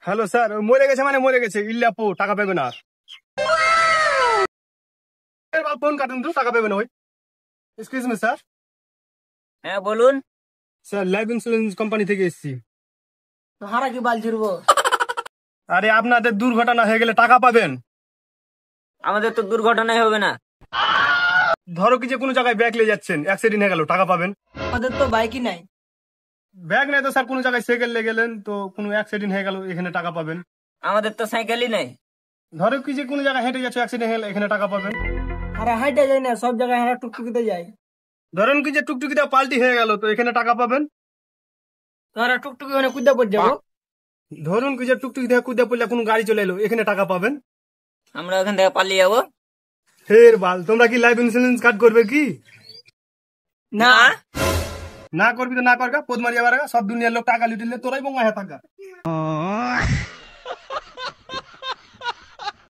Hello sir, মরে গেছে মানে মরে গেছে, ইল্লাপো টাকা পাবে না। এবার ফোন কাটুন তো, টাকা পাবে না ওই। Excuse me sir. হ্যাঁ বলুন। স্যার, লাইফ ইন্স্যুরেন্স কোম্পানি থেকে এসেছি। তো হারা কি বাল ছিড়বো? আরে আপনাদের দুর্ঘটনা হয়ে গেলে টাকা পাবেন। আমাদের তো দুর্ঘটনাই হবে না। ধরো কি যে কোনো জায়গায় ব্যাগ নিয়ে যাচ্ছেন, অ্যাক্সিডেন্ট হয়ে গেল, টাকা পাবেন। আমাদের তো বাইকই নাই। ব্যাগ নেই তো স্যার, কোনো জায়গায় সাইকেল নিয়ে গেলেন তো কোনো অ্যাক্সিডেন্ট হয়ে গেল, এখানে টাকা পাবেন। আমাদের তো সাইকেলই নাই। ধরো কি যে কোনো জায়গায় হেঁটে যাচ্ছে, অ্যাক্সিডেন্ট হয়ে গেলে, এখানে টাকা পাবেন। হারা হাইটে যাই না, সব জায়গায় হারা টুকটুকিতে যাই। ধরেন কি যে টুকটুকিটা পাল্টি হয়ে গেল, তো এখানে টাকা পাবেন। তো হারা টুকটুকি মানে কুদা পড়ে যাবো। ধরুন কি যে টুকটুকি থেকে কুদে পড়লে কোনো গাড়ি চলে এলো, এখানে টাকা পাবেন। আমরা ওখান থেকে পালিয়ে যাবো। ফের বাল, তোমরা কি লাইফ ইন্স্যুরেন্স কার্ড করবে কি? না। না করবি তো না করগা, পোদ মারিয়া বারগা, সব দুনিয়ার লোক টাকা লুটিলে তোরাই বোমা হ্যাঁ থাকা।